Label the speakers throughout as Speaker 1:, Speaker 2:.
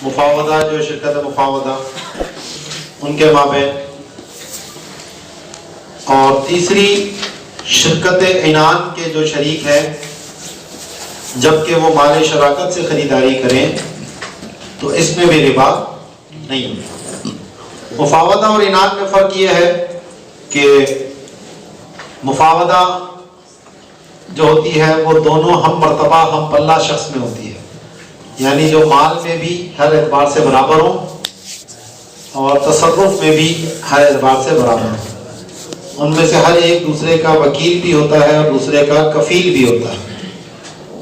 Speaker 1: मुफावदा जो शिरकत मुफावदा उनके माबैन, और तीसरी शिरकत इनान के जो शरीक है जबकि वो माल शराकत से ख़रीदारी करें तो इसमें भी रिबा नहीं है। मुफावदा और इनान में फ़र्क ये है कि मुफावदा जो होती है वो दोनों हम मर्तबा हम पल्ला शख्स में होती है, यानी जो माल में भी हर एतबार से बराबर हो और तसर्रुफ में भी हर एतबार से बराबर हो। उनमें से हर एक दूसरे का वकील भी होता है और दूसरे का कफील भी होता है,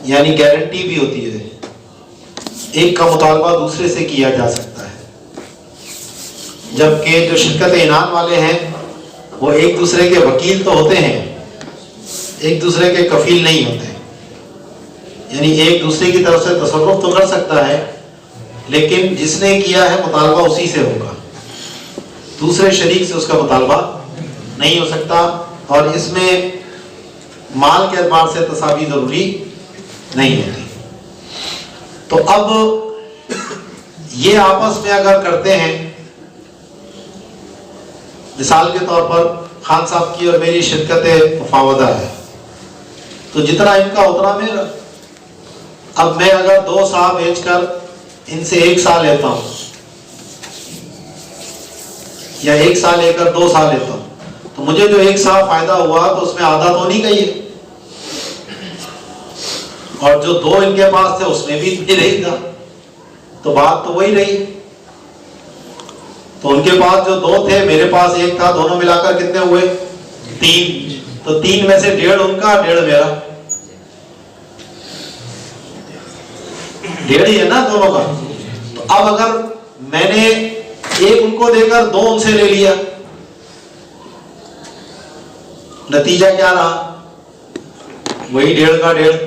Speaker 1: यानी गारंटी भी होती है। एक का मुतालबा दूसरे से किया जा सकता है, जबकि जो शिरकत इनान वाले हैं वो एक दूसरे के वकील तो होते हैं, एक दूसरे के कफील नहीं होते। यानी एक दूसरे की तरफ से तसर्रुफ तो कर सकता है, लेकिन जिसने किया है मुतालबा उसी से होगा, दूसरे शरीक से उसका मुतालबा नहीं हो सकता। और इसमें माल के एतबार से तसावी जरूरी नहीं होती। तो अब ये आपस में अगर करते हैं, मिसाल के तौर पर खान साहब की और मेरी शिरकत मुफावदा है, तो जितना इनका उतना मेरा। अब मैं अगर 2 साल बेचकर इनसे 1 साल लेता हूं या 1 साल लेकर 2 साल लेता हूं, तो मुझे जो 1 साल फायदा हुआ तो उसमें आधा तो नहीं गई है, और जो 2 इनके पास थे उसमें भी इतनी रही था, तो बात तो वही रही। तो उनके पास जो 2 थे, मेरे पास 1 था, दोनों मिलाकर कितने हुए 3। तो 3 में से 1.5 उनका 1.5 मेरा, 1.5 ही है ना दोनों का। तो अब अगर मैंने 1 उनको देकर 2 उनसे ले लिया, नतीजा क्या रहा? वही 1.5 का 1.5,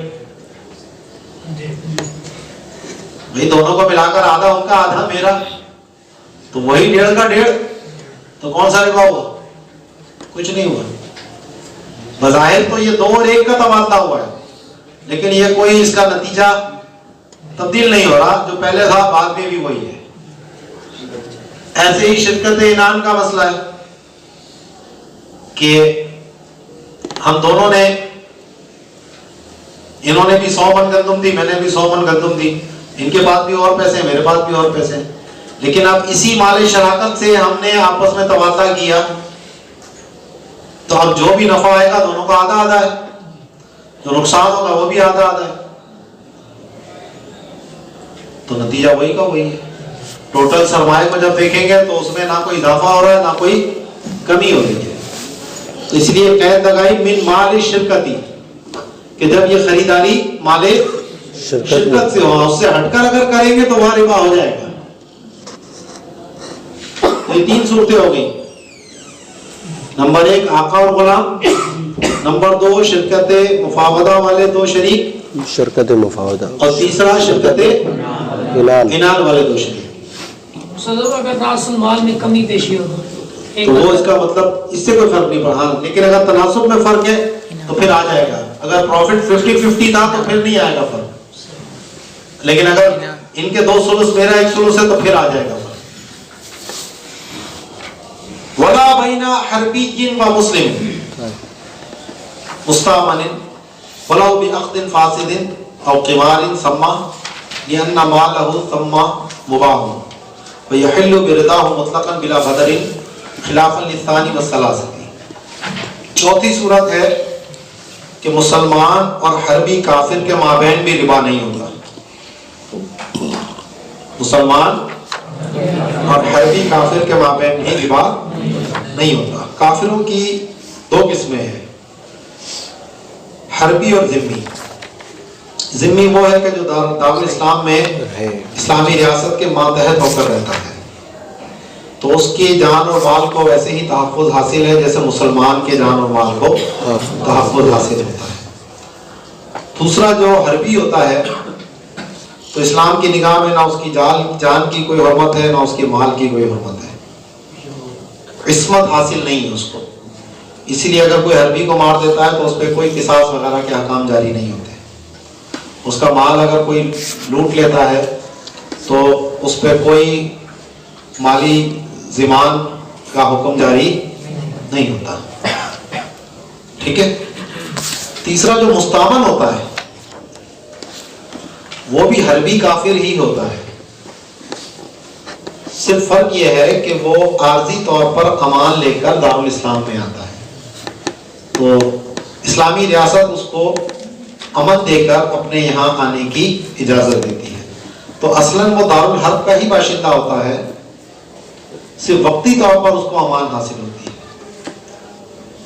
Speaker 1: भाई दोनों को मिलाकर आधा उनका आधा मेरा, तो वही 1.5 का 1.5। तो कौन सा रिबा हुआ? कुछ नहीं हुआ। बज़ाहिर तो ये 2 और 1 का तबादला हुआ है, लेकिन ये कोई इसका नतीजा तब्दील नहीं हो रहा, जो पहले था बाद में भी वही है। ऐसे ही शिरकत इनान का मसला है कि हम दोनों ने, इन्होंने भी 100 मन गंदम दी, मैंने भी 100 मन गंदम दी, इनके पास भी और पैसे, मेरे पास भी और पैसे, लेकिन अब इसी माल शराकत से हमने आपस में तबादला किया, तो अब जो भी नफा आएगा दोनों का आधा आधा है, जो नुकसान होगा वो भी आधा आधा है, तो नतीजा वही का वही है। टोटल सरमाए को जब देखेंगे तो उसमें ना कोई इजाफा हो रहा है ना कोई कमी हो रही है। तो इसलिए कैद लगाई मिन माल शिरकती, कि जब ये खरीदारी माले शिरकत से हो, उससे हटकर अगर करेंगे तो वहां रिबा हो जाएगा। तो ये 3 सूरतें हो गई। नंबर 1 आका और गुलाम, नंबर 2 शिरकत मुफावदा वाले 2 शरीक,
Speaker 2: शिरकत मुफावदा,
Speaker 1: और तीसरा शिरकत इनान वाले 2 शरीक।
Speaker 3: अगर रासुल माल में कमी पेशी हो
Speaker 1: तो वो इसका मतलब इससे कोई फर्क नहीं पड़ा, लेकिन अगर तनासुब में फर्क है तो फिर आ जाएगा। अगर प्रॉफिट 50-50 था तो फिर नहीं आएगा फर्क, लेकिन अगर इनके 2 सुलुस मेरा 1 सुलुस है तो फिर आ जाएगा फर्क। वला बैना हरबिय्यिन व मुस्लिम मुस्तामनिन वलाउ बिअक़दिन फासिदिन औ क़िमारिन सम्मा लिअन्ना मालहु सम्मा मुबाह व यहिल्लु बिरिदाहु मुतलक़न बिला बदरिन खिलाफन लिस्सानी व सलासती। चौथी सूरत है कि मुसलमान और हरबी काफिर के माबैन भी रिबा नहीं होता। मुसलमान और हरबी काफिर के माबैन भी रिबा नहीं होता। काफिरों की 2 किस्में हैं, हरबी और ज़िम्मी। ज़िम्मी वो है कि जो दारुल इस्लाम में इस्लामी रियासत के मातहत होकर रहता है, तो उसकी जान और माल को वैसे ही तहफ़्फ़ुज़ हासिल है जैसे मुसलमान के जान और माल को तहफ़्फ़ुज़ हासिल होता है। दूसरा जो हरबी होता है, तो इस्लाम की निगाह में ना उसकी जान की कोई हुर्मत है ना उसके माल की कोई हुर्मत है, इस्मत हासिल नहीं है उसको। इसीलिए अगर कोई हरबी को मार देता है तो उस पर कोई किसास वगैरह के अहकाम जारी नहीं होते। उसका माल अगर कोई लूट लेता है तो उस पर कोई माली ज़िमान का हुक्म जारी नहीं होता। ठीक है। तीसरा जो मुस्तामन होता है वो भी हरबी काफिर ही होता है, सिर्फ फर्क यह है कि वो आर्जी तौर पर अमान लेकर दारुल इस्लाम में आता है, तो इस्लामी रियासत उसको अमन देकर अपने यहाँ आने की इजाज़त देती है। तो असलन वो दारुल हर्ब का ही बाशिंदा होता है, सिर्फ वक्ती तौर पर उसको अमान हासिल होती है,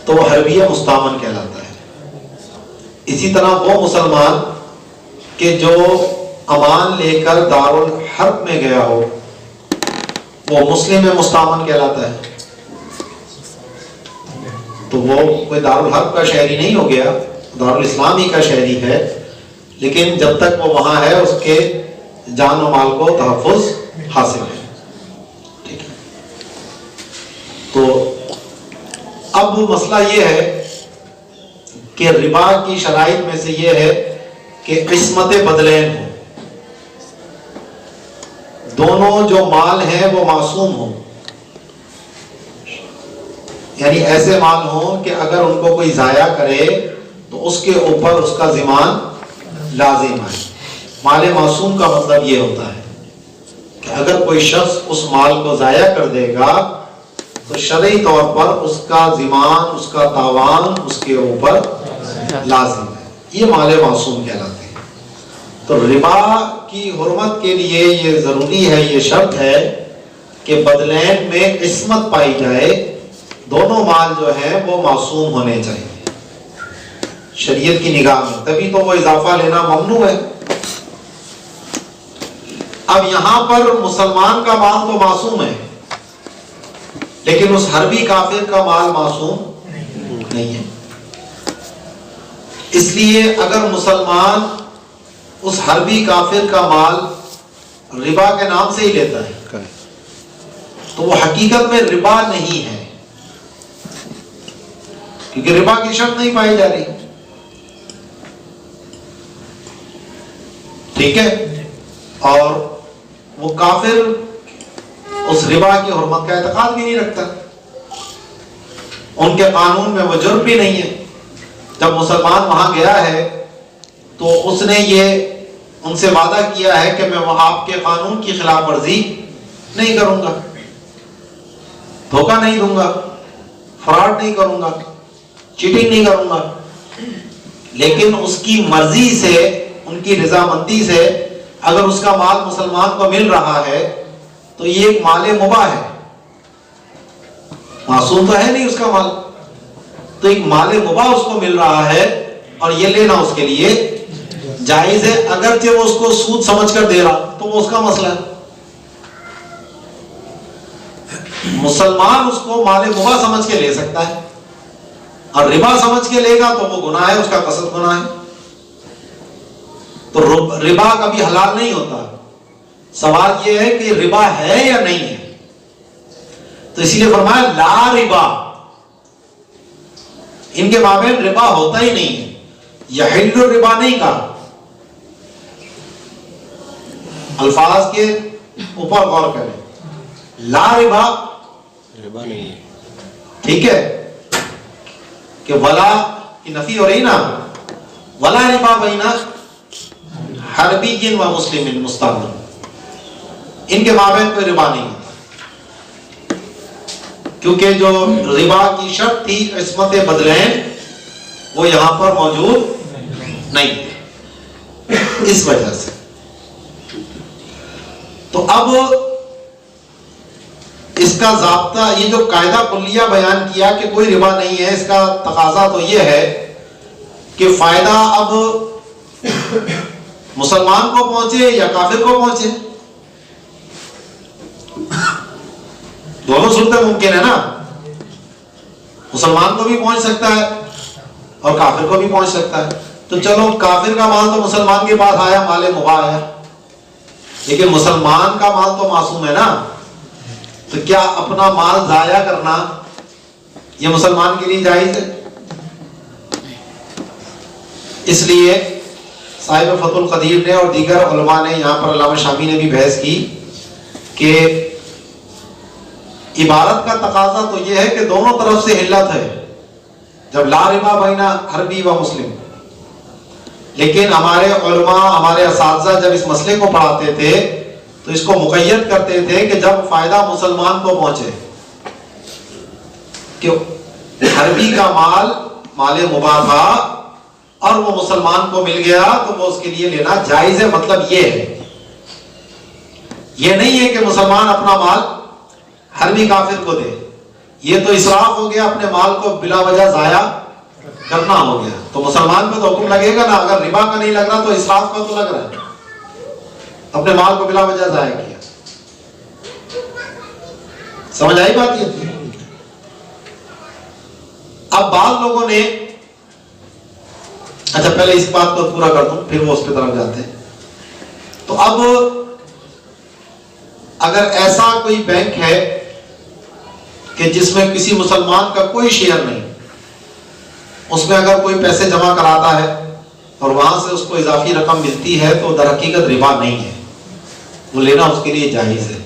Speaker 1: तो वो हरबिया मुस्तामन कहलाता है। इसी तरह वो मुसलमान कि जो अमान लेकर दारुल हर्ब में गया हो वो मुस्लिम में मुस्तामन कहलाता है। तो वो कोई दारुल हर्ब का शहरी नहीं हो गया, दारुल इस्लाम ही का शहरी है, लेकिन जब तक वो वहां है उसके जान और माल को तहफ़्फ़ुज़ हासिल है। ठीक है। तो अब मसला ये है कि रिबा की शराइत में से ये है कि किस्मत बदलैन हो, दोनों जो माल हैं वो मासूम हो, यानी ऐसे माल हो कि अगर उनको कोई जाया करे तो उसके ऊपर उसका ज़िमान लाजिम है। माल मासूम का मतलब ये होता है कि अगर कोई शख्स उस माल को जाया कर देगा तो शरई तौर पर उसका ज़िमान, उसका तावान उसके ऊपर लाजिम है। ये माल मासूम कहलाते हैं। तो रिबा की हुर्मत के लिए ये ज़रूरी है, ये शर्त है कि बदलैन में इस्मत पाई जाए, दोनों माल जो हैं वो मासूम होने चाहिए शरीयत की निगाह में, तभी तो वो इजाफा लेना ममनू है। अब यहां पर मुसलमान का माल तो मासूम है, लेकिन उस हरबी काफिर का माल मासूम नहीं है। इसलिए अगर मुसलमान उस हरबी काफिर का माल रिबा के नाम से ही लेता है तो वो हकीकत में रिबा नहीं है, क्योंकि रिबा की शर्त नहीं पाई जा रही। ठीक है। और वो काफिर उस रिबा की हुर्मत का एतकाद भी नहीं रखता, उनके कानून में वो जुर्म भी नहीं है। जब मुसलमान वहां गया है तो उसने ये उनसे वादा किया है कि मैं वह आपके कानून की खिलाफ वर्जी नहीं करूंगा, धोखा नहीं दूंगा, फ्रॉड नहीं करूंगा, चीटिंग नहीं करूंगा, लेकिन उसकी मर्जी से, उनकी रजामंदी से अगर उसका माल मुसलमान को मिल रहा है तो ये एक माले मुबाह है, मासूम तो है नहीं उसका माल, तो एक माले मुबाह उसको मिल रहा है और ये लेना उसके लिए जायज है। अगरचे वो उसको सूद समझकर दे रहा तो वो उसका मसला है। मुसलमान उसको माले मुबाह समझ के ले सकता है, और रिबा समझ के लेगा तो वो गुनाह है, उसका कसद गुनाह है। तो रिबा कभी हलाल नहीं होता। सवाल ये है कि रिबा है या नहीं है, तो इसीलिए फरमाया ला रिबा, इनके माबेन रिबा होता ही नहीं है। यहिल्लु रिबा नहीं कहा, अल्फाज के ऊपर गौर करें। ला रिबा
Speaker 2: रिबा नहीं है।
Speaker 1: ठीक है, कि वला की नफी हो रही ना, वला रिबा बैना हरबी व मुस्लिम मुस्तामन, इनके माबेन कोई रिबा नहीं होता, क्योंकि जो रिबा की शर्त थी इस्मत बदलैन वो यहां पर मौजूद नहीं है, इस वजह से। तो अब इसका ज़ाब्ता, ये जो कायदा कुल्लिया बयान किया कि कोई रिबा नहीं है, इसका तकाजा तो ये है कि फायदा अब मुसलमान को पहुंचे या काफिर को पहुंचे, दोनों सूरतें मुमकिन है ना। मुसलमान को भी पहुंच सकता है और काफिर को भी पहुंच सकता है। तो चलो काफिर का माल तो मुसलमान के पास आया, माले मुबाह है, लेकिन मुसलमान का माल तो मासूम है ना, तो क्या अपना माल जाया करना यह मुसलमान के लिए जायज है? इसलिए साहिब फतुल कदीर ने और दीगर उलमा ने, यहाँ पर अल्लामा शामी ने भी बहस की कि इबारत का तकाजा तो यह है कि दोनों तरफ से हिल्लत है, जब ला रिबा बैना हरबी व मुस्लिम। लेकिन हमारे उलमा, हमारे असातिज़ा जब इस मसले को पढ़ाते थे तो इसको मुक़य्यद करते थे कि जब फायदा मुसलमान को पहुंचे, कि हरबी का माल माले मुबाह था और वो मुसलमान को मिल गया तो वो उसके लिए लेना जायज है। मतलब ये है, ये नहीं है कि मुसलमान अपना माल हरबी काफिर को दे, ये तो इसराफ हो गया, अपने माल को बिला वजह जाया करना हो गया। तो मुसलमान पे तो हुक्म लगेगा ना, अगर रिबा का नहीं लग रहा तो इसराफ का तो लग रहा है, अपने माल को बिला वजह जाया किया। समझ आई बात ये? अब बाद लोगों ने, अच्छा पहले इस बात को पूरा कर दूं फिर वो उस पर तरफ जाते हैं। तो अब अगर ऐसा कोई बैंक है कि जिसमें किसी मुसलमान का कोई शेयर नहीं, उसमें अगर कोई पैसे जमा कराता है और वहां से उसको इजाफी रकम मिलती है तो दर हकीकत रिबा नहीं है, वो लेना उसके लिए जायज है।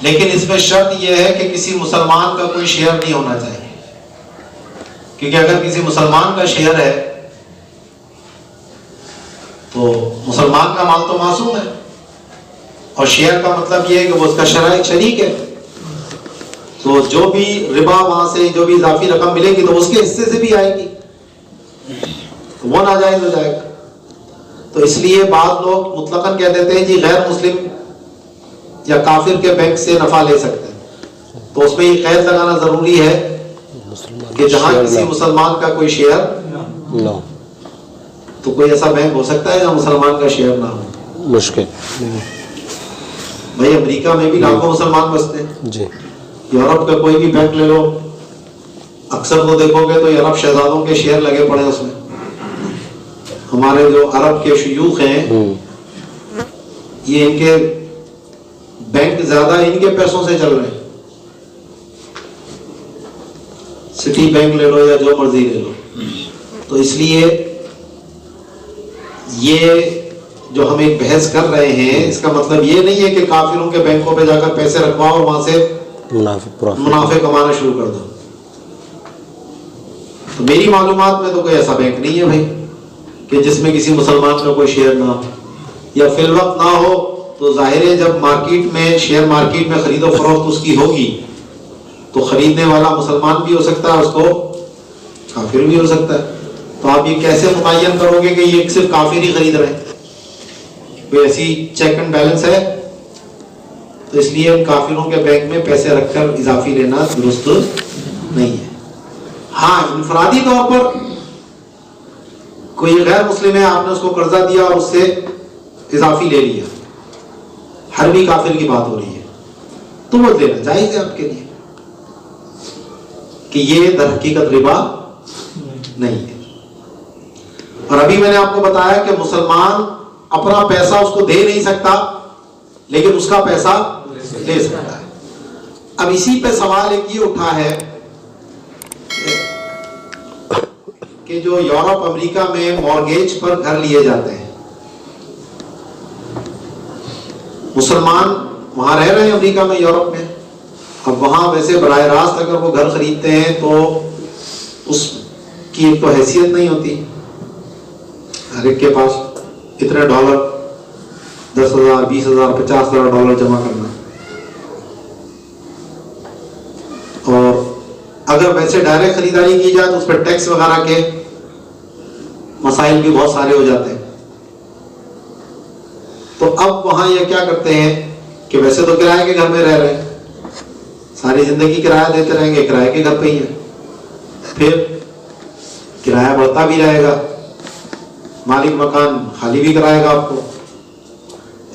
Speaker 1: लेकिन इसमें शर्त यह है कि किसी मुसलमान का कोई शेयर नहीं होना चाहिए, क्योंकि अगर किसी मुसलमान का शेयर है तो मुसलमान का माल तो मासूम है, और शेयर का मतलब यह है कि वो उसका शरीक है, तो जो भी रिबा वहां से जो भी इजाफी रकम मिलेगी तो उसके हिस्से से भी आएगी, तो वो नाजायज हो जाएगा। तो इसलिए बाद लोग मुतलकन कह देते हैं जी गैर मुस्लिम या काफिर के बैंक से नफा ले सकते हैं, तो उसमें ये कैद लगाना जरूरी है कि जहां किसी मुसलमान का कोई शेयर
Speaker 2: ना,
Speaker 1: तो कोई ऐसा बैंक हो सकता है जहां मुसलमान का शेयर ना हो?
Speaker 2: मुश्किल।
Speaker 1: भाई अमेरिका में भी लाखों मुसलमान बसते हैं
Speaker 2: जी,
Speaker 1: यूरोप का कोई भी बैंक ले लो, अक्सर तो देखोगे तो अरब शहजादों के शेयर लगे पड़े हैं उसमें। हमारे जो अरब के शयूख हैं ये इनके बैंक ज्यादा इनके पैसों से चल रहे हैं। सिटी बैंक ले लो या जो मर्जी ले लो। तो इसलिए ये जो हम एक बहस कर रहे हैं इसका मतलब ये नहीं है कि काफिरों के बैंकों पे जाकर पैसे रखवाओ और वहां से मुनाफे कमाना शुरू कर दो। तो मेरी मालूमात में तो कोई ऐसा बैंक नहीं है भाई कि जिसमें किसी मुसलमान का कोई शेयर ना हो, या फिल वक्त ना हो तो जाहिर है जब मार्केट में, शेयर मार्केट में खरीदो फरोख्त उसकी होगी तो खरीदने वाला मुसलमान भी हो सकता है, उसको काफिर भी हो सकता है। तो आप ये कैसे मुतय्यन करोगे कि ये सिर्फ काफिर ही खरीद रहे हैं? कोई ऐसी चेक एंड बैलेंस है? तो इसलिए हम काफिरों के बैंक में पैसे रखकर इजाफी लेना दुरुस्त नहीं है। हाँ, इनफरादी तौर पर कोई गैर मुस्लिम है, आपने उसको कर्जा दिया और उससे इजाफी ले लिया, हर भी काफिर की बात हो रही है, तो वो देना जायज है आपके लिए कि ये दर हकीकत रिबा नहीं है। और अभी मैंने आपको बताया कि मुसलमान अपना पैसा उसको दे नहीं सकता लेकिन उसका पैसा ले सकता है। अब इसी पे सवाल एक ये उठा है कि जो यूरोप अमेरिका में मॉर्गेज पर घर लिए जाते हैं, मुसलमान वहां रह रहे हैं अमेरिका में, यूरोप में, अब वहां वैसे बराह रास्त अगर वो घर खरीदते हैं तो उसकी तो हैसियत नहीं होती, हर एक के पास इतने डॉलर, 10,000, 20,000, 50,000 डॉलर जमा करना। और अगर वैसे डायरेक्ट खरीदारी की जाए तो उस पर टैक्स वगैरह के मसाइल भी बहुत सारे हो जाते हैं। तो अब वहां ये क्या करते हैं कि वैसे तो किराए के घर में रह रहे हैं, सारी जिंदगी किराया देते रहेंगे, किराए के घर पे ही है, फिर किराया बढ़ता भी रहेगा, मालिक मकान खाली भी कराएगा आपको,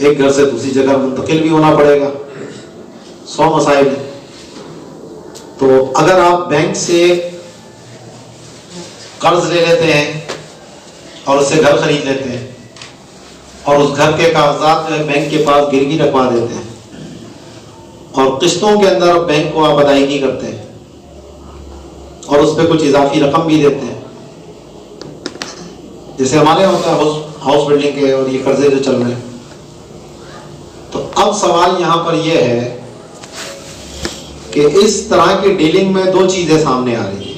Speaker 1: एक घर से दूसरी जगह मुंतकिल भी होना पड़ेगा, 100 मसाइल है। तो अगर आप बैंक से कर्ज ले लेते हैं और उससे घर खरीद लेते हैं और उस घर के कागजात जो है बैंक के पास गिरवी रखवा देते हैं और किस्तों के अंदर बैंक को आप अदायगी करते हैं और उस पर कुछ इजाफी रकम भी देते हैं, जैसे हमारे होता है हाउस बिल्डिंग के और ये कर्जे जो चल रहे हैं। तो अब सवाल यहाँ पर यह है कि इस तरह की डीलिंग में दो चीजें सामने आ रही है।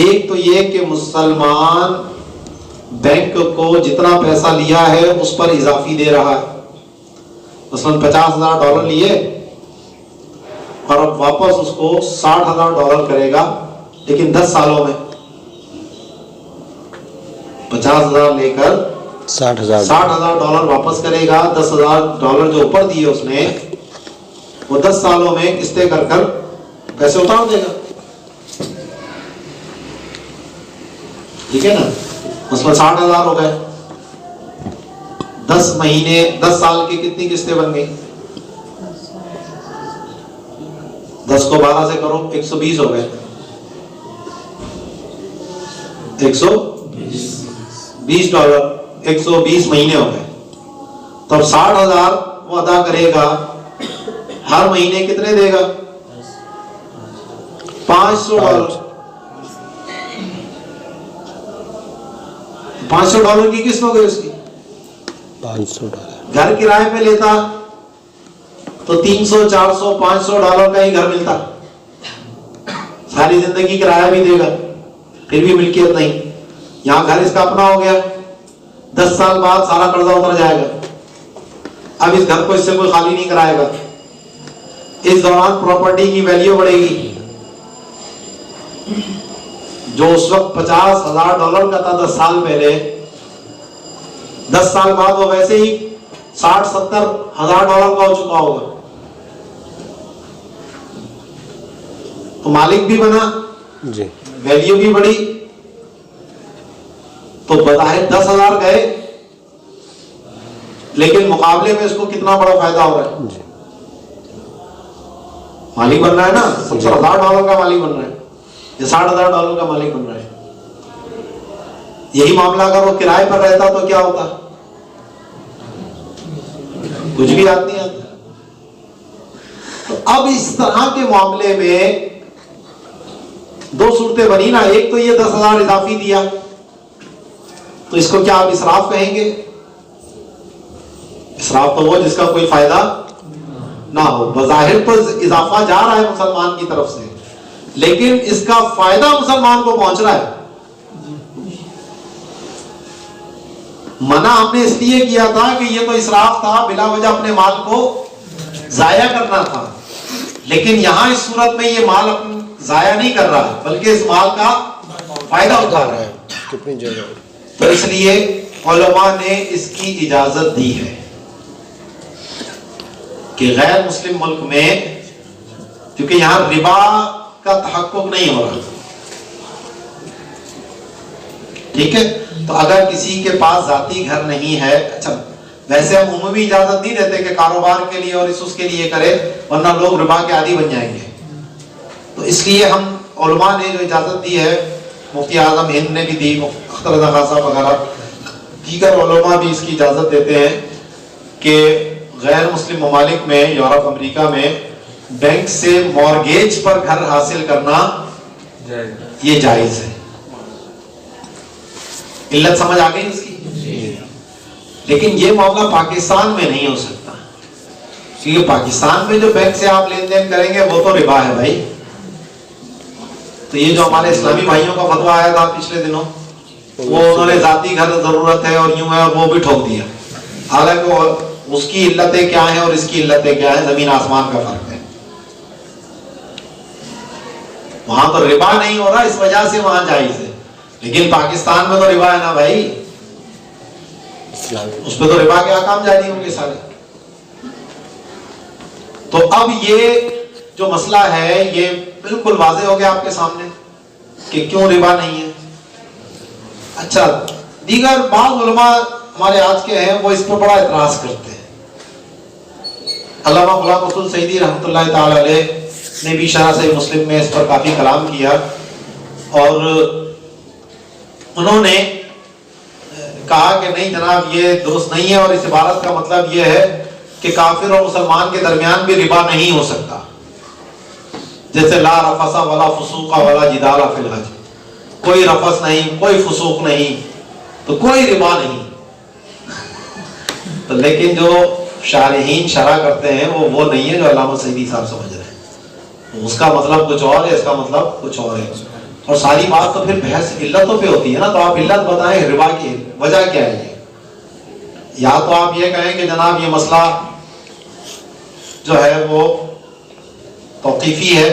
Speaker 1: एक तो ये कि मुसलमान बैंक को जितना पैसा लिया है उस पर इजाफी दे रहा है। मसलन $50,000 लिए और अब वापस उसको $60,000 करेगा, लेकिन 10 सालों में 50,000 लेकर $60,000 वापस करेगा। $10,000 जो ऊपर दिए उसने वो 10 सालों में किस्तें कर कर पैसे उतार देगा। ठीक है ना? मसलन 60,000 हो गए, 10 महीने 10 साल की कितनी किस्तें बन गई? 10 को 12 से करो, 120 हो गए। 120 महीने हो गए। तब 60,000 वो अदा करेगा, हर महीने कितने देगा? $500। $500 की किस्त हो गई उसकी।
Speaker 2: $500
Speaker 1: घर किराए पे लेता तो $300, $400, $500 का ही घर मिलता। सारी जिंदगी किराया भी देगा, फिर भी मिल्कियत नहीं। यहां घर इसका अपना हो गया, 10 साल बाद सारा कर्जा उतर जाएगा। अब इस घर को इससे कोई खाली नहीं कराएगा। इस दौरान प्रॉपर्टी की वैल्यू बढ़ेगी। जो उस वक्त $50,000 का था 10 साल पहले, 10 साल बाद वो वैसे ही $60,000-70,000 का हो चुका होगा। तो मालिक भी बना
Speaker 2: जी,
Speaker 1: वैल्यू भी बढ़ी। तो बज़ाहिर 10,000 गए, लेकिन मुकाबले में इसको कितना बड़ा फायदा हो रहा है?
Speaker 2: जी।
Speaker 1: मालिक बन रहा है ना, $70,000 का मालिक बन रहा है या $60,000 का मालिक बन रहा है। यही मामला अगर वो किराए पर रहता तो क्या होता? कुछ भी याद नहीं आता। तो अब इस तरह के मामले में दो सूरतें बनी ना। एक तो ये 10,000 इजाफी दिया, तो इसको क्या आप इसराफ कहेंगे? इसराफ तो वो जिसका कोई फायदा ना हो। बज़ाहिर तो इजाफा जा रहा है मुसलमान की तरफ से, लेकिन इसका फायदा मुसलमान को पहुंच रहा है। मना हमने इसलिए किया था कि ये तो इसराफ था, बिला वजह अपने माल को जाया करना था। लेकिन यहां इस सूरत में ये माल जाया नहीं कर रहा है, बल्कि इस माल का फायदा उठा रहा है।
Speaker 2: कितनी जगह?
Speaker 1: तो इसलिए उलमा ने इसकी इजाजत दी है कि गैर मुस्लिम मुल्क में, क्योंकि यहां रिबा का तहक्कुक नहीं हो रहा, ठीक है, तो अगर किसी के पास जाती घर नहीं है, अच्छा वैसे हम उम्मी इजाजत नहीं देते कि कारोबार के लिए और उसके लिए करे, वरना लोग रिबा के आदी बन जाएंगे। तो इसलिए हम उलमा ने जो इजाजत दी है, मुफ्ती आजम हिंद ने भी दी, अख्तर रज़ा खान साहब वगैरह दीगर उलमा भी इसकी इजाजत देते हैं कि गैर मुस्लिम ममालिक में, यूरोप अमेरिका में बैंक से मॉर्गेज पर घर हासिल करना ये जायज है। इल्लत समझ आ गई इसकी? लेकिन ये मामला पाकिस्तान में नहीं हो सकता, क्योंकि पाकिस्तान में जो बैंक से आप लेन देन करेंगे वो तो रिबा है भाई। तो ये जो हमारे इस्लामी भाइयों का फतवा आया था पिछले दिनों, वो उन्होंने जाती घर जरूरत है और यूं है और वो भी ठोक दिया। हालांकि उसकी इल्लतें क्या हैं और इसकी इल्लतें क्या है, जमीन आसमान का फर्क है। वहां तो रिबा नहीं हो रहा, इस वजह से वहां जायज है। लेकिन पाकिस्तान में तो रिबा है ना भाई, उस पर तो रिबा के अहकाम जारी होंगे सारे। तो अब ये जो मसला है ये बिल्कुल वाज़ेह हो गया आपके सामने कि क्यों रिबा नहीं है। अच्छा, दीगर बाज़ उलमा हमारे आज के हैं वो इस पर बड़ा एतराज करते हैं। अल्लामा गुलाम रसूल सईदी रहमतुल्लाह ताला अलैह ने भी शरह सहीह मुस्लिम में इस पर काफी कलाम किया और उन्होंने कहा कि नहीं जनाब ये दुरुस्त नहीं है और इस इबारत का मतलब ये है कि काफिर और मुसलमान के दरमियान भी रिबा नहीं हो सकता। जैसे ला रफसा वला फुसूका वला जिदाला फिल हज, कोई रफस नहीं, कोई फुसूक नहीं, तो कोई रिबा नहीं। तो लेकिन जो शारहीन शरह करते हैं वो नहीं है जो अल्लामा सईदी साहब समझ रहे हैं। उसका मतलब कुछ और है, इसका मतलब कुछ और है। और सारी बात तो फिर बहस इल्लतों पे होती है ना। तो आप इल्लत बताएं, रिबा की वजह क्या है। या तो आप ये कहें कि जनाब ये मसला जो है वो तौकीफी है,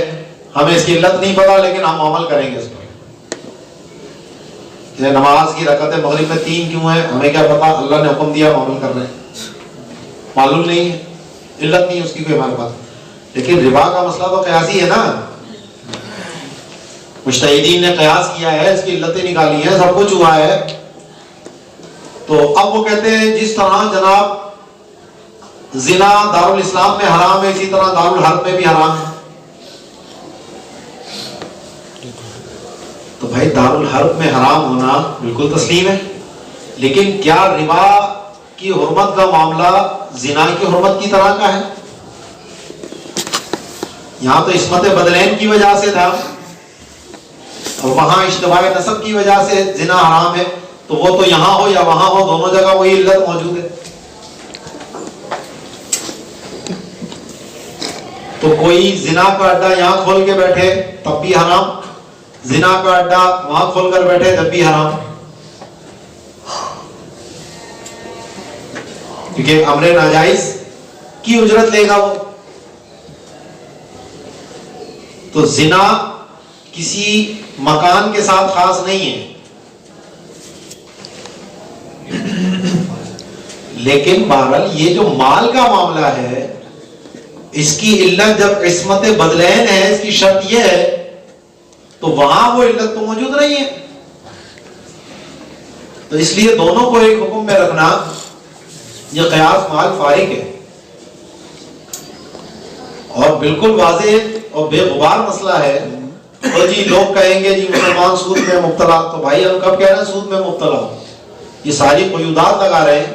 Speaker 1: हमें इसकी इल्लत नहीं पता लेकिन हम अमल करेंगे इस पर। नमाज की रकअत मगरिब में 3 क्यों है, हमें क्या पता, अल्लाह ने हुक्म दिया, हम अमल कर रहे हैं, मालूम नहीं है, इल्लत नहीं उसकी कोई हमारे पास। लेकिन रिबा का मसला तो कयासी है ना, मुज्तहिदीन ने कयास किया है, इसकी इल्लतें निकाली हैं, सब कुछ हुआ है। तो अब वो कहते हैं जिस तरह जनाब जिना दारुल इस्लाम में हराम है, इसी तरह दारुल हर्ब में भी हराम है। तो भाई दारुल हर्ब में हराम होना बिल्कुल तस्लीम है, लेकिन क्या रिबा की हुर्मत का मामला जिना की हुर्मत की तरह का है? यहां तो इस्मत बदलैन की वजह से था और वहां इश्तिबाह नसब की वजह से जिना हराम है। तो वो तो यहां हो या वहां हो, दोनों जगह वही इल्लत मौजूद है। तो कोई जिना का अड्डा यहां खोल के बैठे तब भी हराम, जिना का अड्डा वहां खोलकर बैठे तब भी हराम, क्योंकि अमरे नाजायज की उजरत लेगा वो। तो जिना किसी मकान के साथ खास नहीं है, लेकिन बहरहाल ये जो माल का मामला है इसकी इल्लत जब इस्मत बदलैन है, इसकी शर्त यह है, तो वहां वो इल्लत तो मौजूद नहीं है। तो इसलिए दोनों को एक हुक्म में रखना ये कयास माल फारिक है और बिल्कुल वाज़ेह और बेगुबार मसला है। और जी लोग कहेंगे जी मुसलमान सूद में मुब्तला, तो भाई हम कब कह रहे हैं सूद में मुब्तला हो? ये सारी क़ुयूदात लगा रहे हैं,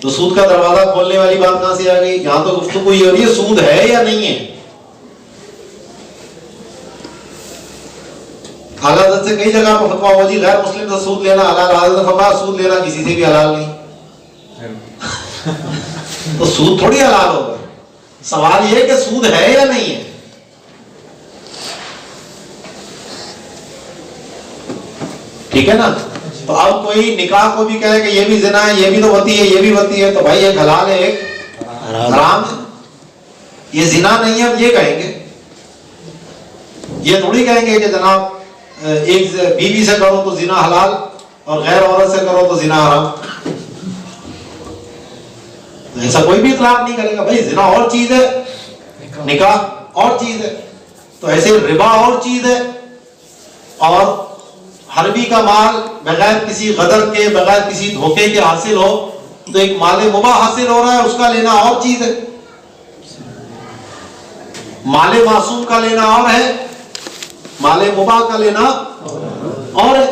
Speaker 1: तो सूद का दरवाजा खोलने वाली बात कहां से आ गई? यहां तो गुफ्तगू ये हो रही है सूद है या नहीं है। आला हज़रत से कई जगह पर फतवा हुआ जी गैर मुस्लिम से सूद लेना हलाल, हज़रत ने फरमाया सूद लेना किसी से भी हलाल नहीं। तो सूद थोड़ी हलाल होगा, सवाल यह है कि सूद है या नहीं है। ठीक है ना? तो अब कोई निकाह को भी कहे कि ये भी ज़िना है, ये भी तो वती है, ये भी वती है, तो भाई एक हलाल है एक हराम है, ये ज़िना नहीं है, अब ये कहेंगे। ये थोड़ी कहेंगे कि जनाब एक बीवी से करो तो ज़िना हलाल और गैर औरत से करो तो ज़िना हराम। तो ऐसा कोई भी इतलाक नहीं करेगा। भाई ज़िना और चीज है, निकाह और चीज है, तो ऐसे रिबा और चीज है। और हरबी का माल बगैर किसी गदर के, बगैर किसी धोखे के हासिल हो, तो एक माले मुबाह हासिल हो रहा है, उसका लेना और चीज है। माले मासूम का लेना और है, माले मुबाह का लेना और है।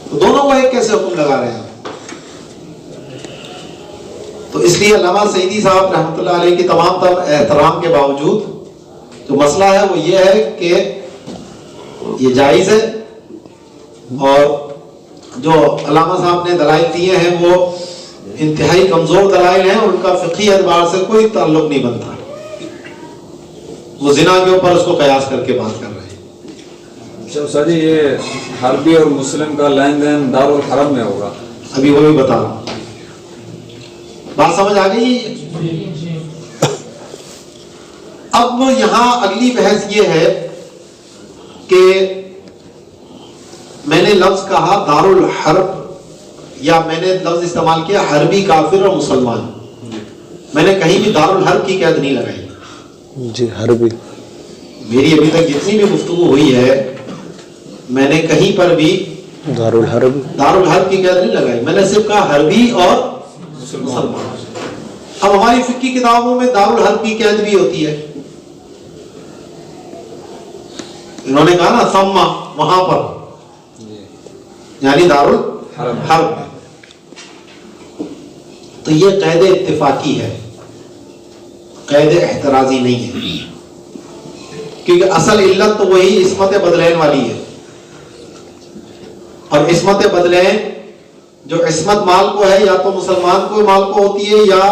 Speaker 1: तो दोनों को एक कैसे हुक्म लगा रहे हैं? तो इसलिए अल्लामा सईदी साहब रहमतुल्लाह अलैह की तमाम तर एहतराम के बावजूद जो मसला है वो ये है कि ये जायज़ है। और जो अल्लामा साहब ने दलाइल दिए हैं वो इंतहाई कमजोर दलाइल हैं, उनका फ़िक़ही एतबार से कोई ताल्लुक नहीं बनता। वो जिना के ऊपर उसको कयास करके बात कर रहे हैं।
Speaker 4: अच्छा सर, ये हरबी और मुस्लिम का लेन देन दारुल हरम में होगा,
Speaker 1: अभी वो भी बता रहा हूं, बात समझ आ गई? अब यहां अगली बहस ये है कि मैंने लफ्ज कहा दारुल हर्ब, या मैंने लफ्ज इस्तेमाल किया हरबी काफिर और मुसलमान। मैंने कहीं भी दारुल हर्ब की कैद नहीं लगाई
Speaker 2: जी। हरबी
Speaker 1: मेरी अभी तक जितनी भी गुफ्तगू हुई है मैंने कहीं पर भी दारुल हर्ब की कैद नहीं लगाई। मैंने सिर्फ कहा हरबी और मुसलमान। अब हमारी फिक्की किताबों में दारुल हर्ब की कैद भी होती है। इन्होंने कहा ना सम्मा, वहां पर यानी दारुल हर्ब, तो ये कैद इत्तिफाकी है, कैद एहतराजी नहीं है, क्योंकि असल इल्लत तो वही इस्मत बदलैन वाली है। और इस्मत बदले जो इस्मत माल को है, या तो मुसलमान को माल को होती है या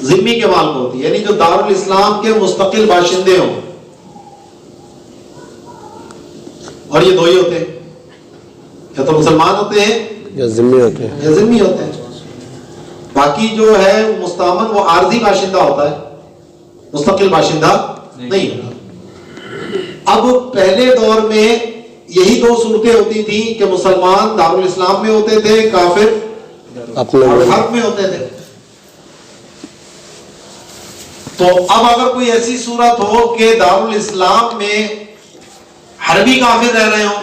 Speaker 1: जिम्मी के माल को होती है, यानी जो दारुल इस्लाम के मुस्तकिल बाशिंदे हों, और ये दो ही होते हैं, या तो मुसलमान होते हैं
Speaker 2: या जिम्मी होते हैं,
Speaker 1: या जिम्मी होते हैं। बाकी जो है मुस्तामन वो आर्जी बाशिंदा होता है, मुस्तकिल बाशिंदा नहीं होता। अब पहले दौर में यही दो सूरतें होती थी कि मुसलमान दारुल इस्लाम में होते थे, काफिर
Speaker 2: अपने
Speaker 1: हर्ब में होते थे। तो अब अगर कोई ऐसी सूरत हो कि दारुल इस्लाम में हर्बी काफिर रह रहे हो,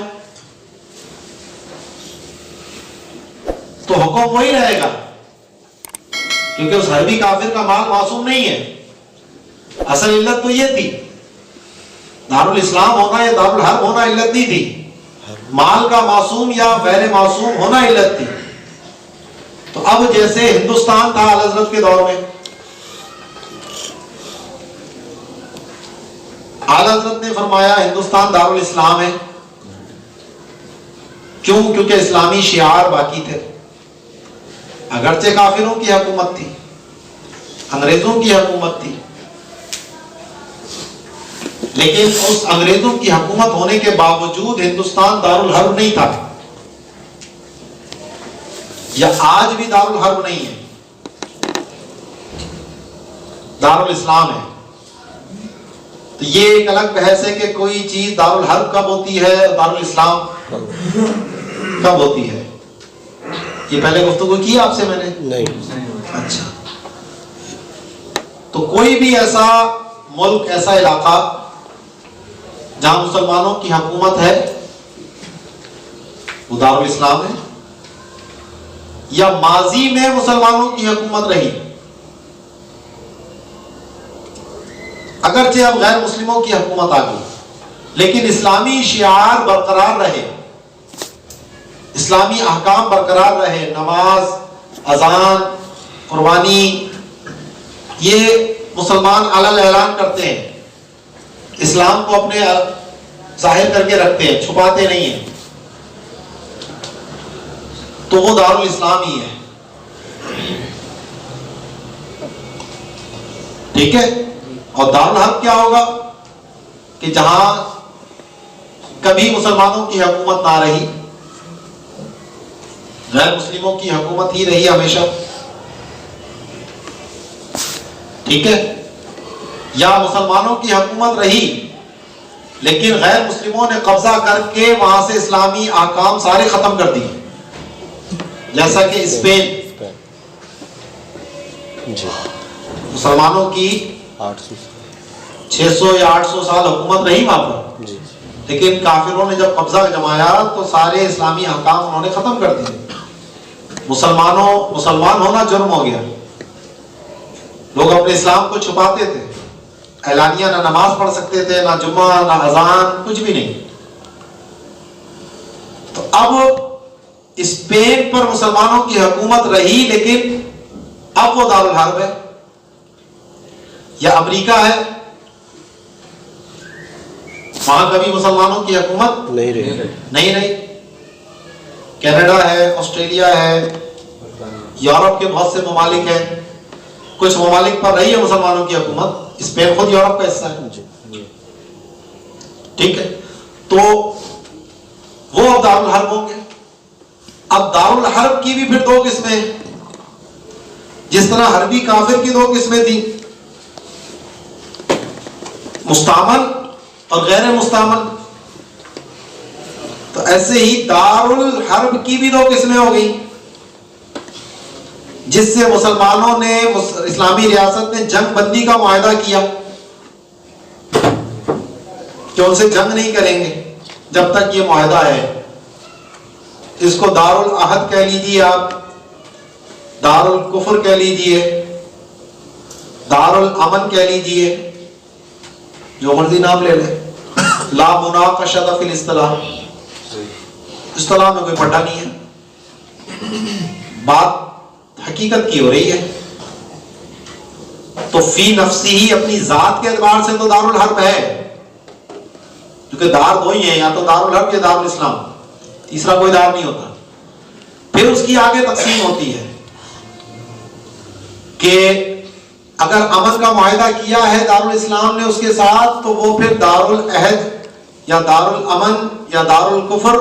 Speaker 1: तो हुक्म वही रहेगा, क्योंकि उस हर्बी काफिर का माल मासूम नहीं है। असल इल्लत तो ये थी, दारुल इस्लाम होना या दारुल हर्ब होना इल्लत नहीं थी, माल का मासूम या गैर मासूम होना इल्लत थी। तो अब जैसे हिंदुस्तान था आला हज़रत के दौर में, आला हज़रत ने फरमाया हिंदुस्तान दारुल इस्लाम है। क्यों? क्योंकि इस्लामी शियार बाकी थे। अगरचे काफिरों की हुकूमत थी, अंग्रेजों की हुकूमत थी, लेकिन उस अंग्रेजों की हुकूमत होने के बावजूद हिंदुस्तान दारुल हर्ब नहीं था, या आज भी दारुल हर्ब नहीं है, दारुल इस्लाम है। तो ये एक अलग बहस है कि कोई चीज दारुल हर्ब कब होती है, दारुल इस्लाम कब होती है। ये पहले गुफ्तगू की आपसे मैंने?
Speaker 2: नहीं।
Speaker 1: अच्छा, तो कोई भी ऐसा मुल्क, ऐसा इलाका जहां मुसलमानों की हुकूमत है, वो दारुल इस्लाम है, या माजी में मुसलमानों की हुकूमत रही, अगरचे अब गैर मुस्लिमों की हुकूमत आ गई, लेकिन इस्लामी शियार बरकरार रहे, इस्लामी अहकाम बरकरार रहे, नमाज, अजान, कुर्बानी, ये मुसलमान अलग ऐलान करते हैं, इस्लाम को अपने जाहिर करके रखते हैं, छुपाते नहीं हैं, तो वो दारुल इस्लाम ही है। ठीक है। और दारुल हर्ब क्या होगा कि जहां कभी मुसलमानों की हुकूमत ना रही, गैर मुस्लिमों की हुकूमत ही रही हमेशा। ठीक है। या मुसलमानों की हुकूमत रही, लेकिन गैर मुस्लिमों ने कब्जा करके वहां से इस्लामी आकाम सारे खत्म कर दिए, जैसा कि स्पेन, मुसलमानों की 600 या 800 साल हुकूमत रही वहां पर, लेकिन काफिरों ने जब कब्जा जमाया तो सारे इस्लामी अहकाम उन्होंने खत्म कर दिए। मुसलमान होना जुर्म हो गया, लोग अपने इस्लाम को छुपाते थे, ऐलानिया ना नमाज पढ़ सकते थे, ना जुम्मा, ना अजान, कुछ भी नहीं। तो अब स्पेन पर मुसलमानों की हुकूमत रही, लेकिन अब वो दारुल हर्ब है। या अमेरिका है, वहां कभी मुसलमानों की हुकूमत
Speaker 2: नहीं रही।
Speaker 1: कनाडा है, ऑस्ट्रेलिया है, यूरोप के बहुत से ममालिक हैं, कुछ ममालिक पर रही है मुसलमानों की हुकूमत। स्पेन खुद यूरोप का हिस्सा है। ठीक है। तो वो अब दारुल हर्ब होंगे। अब दारुल हर्ब की भी फिर दो किस्में हैं, जिस तरह हर्बी काफिर की दो किस्में थी, मुस्तामन और गैर मुस्तामन, तो ऐसे ही दारुल हर्ब की भी दो किस्में हो गई, जिससे मुसलमानों ने, इस्लामी रियासत ने जंग बंदी का मुआहदा किया कि उनसे जंग नहीं करेंगे जब तक ये मुआहदा है। इसको दारुल अहद कह लीजिए, आप दारुल कुफ्र कह लीजिए, दारुल अमन कह लीजिए, जो मर्जी नाम ले ले। ला मुनाक़शत फिल इस्तिलाह, इस्तिलाह में कोई पट्टा नहीं है, बात हकीकत की हो रही है। तो फी नफ्सी ही, अपनी जात के एतबार से तो दारुल हर्ब है, क्योंकि दार दो ही है, या तो दारुल हर्ब या दारुल इस्लाम। तीसरा कोई दार नहीं होता। फिर उसकी आगे तकसीम होती है कि अगर अमन का मुआहिदा किया है दारुल इस्लाम ने उसके साथ, तो वो फिर दारुल अहद या दारुल अमन या दारुल कुफर,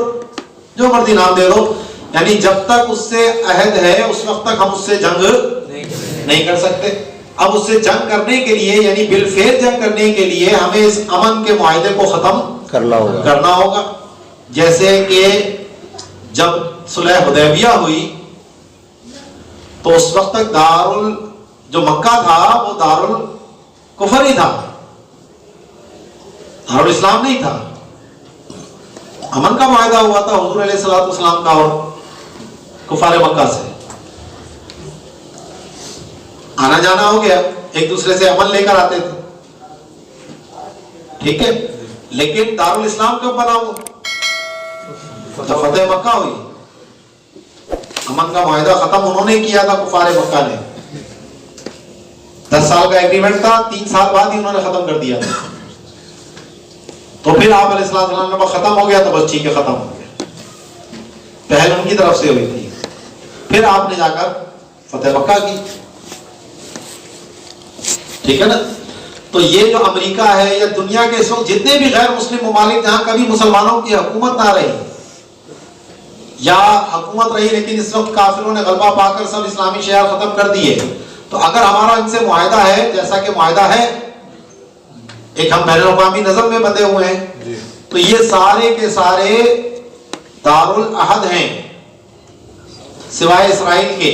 Speaker 1: जो मर्जी नाम दे दो, यानी जब तक उससे अहद है उस वक्त तक हम उससे जंग नहीं कर सकते। अब उससे जंग करने के लिए, यानी बिलफेल जंग करने के लिए हमें इस अमन के मुआहिदे को खत्म करना होगा। जैसे कि जब सुलह हुदैबिया हुई तो उस वक्त तक दारुल जो मक्का था वो दारुल कुफर ही था, दारुल इस्लाम नहीं था। अमन का मुआहिदा हुआ था हुजूर अलैहिस्सलाम का और कुफार मक्का से, आना जाना हो गया, एक दूसरे से अमन लेकर आते थे, ठीक है। लेकिन दारुल इस्लाम कब बना वो? जब फतेह मक्का हुई, अमन का मुआहिदा खत्म उन्होंने किया था कुफार मक्का ने। 10 साल का एग्रीमेंट था, 3 साल बाद ही उन्होंने खत्म कर दिया था। तो फिर आप अलैहिस्सलाम ने खत्म हो गया तो बस ठीक है, खत्म हो गया, पहल उनकी तरफ से हुई थी। फिर आपने जाकर फतेह मक्का की, ठीक है ना। तो ये जो अमेरिका है या दुनिया के इस वक्त जितने भी गैर मुस्लिम ममालिक जहां कभी मुसलमानों की हुकूमत ना रही या हुकूमत रही लेकिन इस वक्त काफिरों ने गलबा पाकर सब इस्लामी शहर खत्म कर दिए, तो अगर हमारा इनसे मुआहिदा है, जैसा कि मुआहिदा है, एक हम बैनुल-अक़वामी नज़म में बंधे हुए हैं, तो ये सारे के सारे दारुल अहद हैं सिवाय इसराइल के।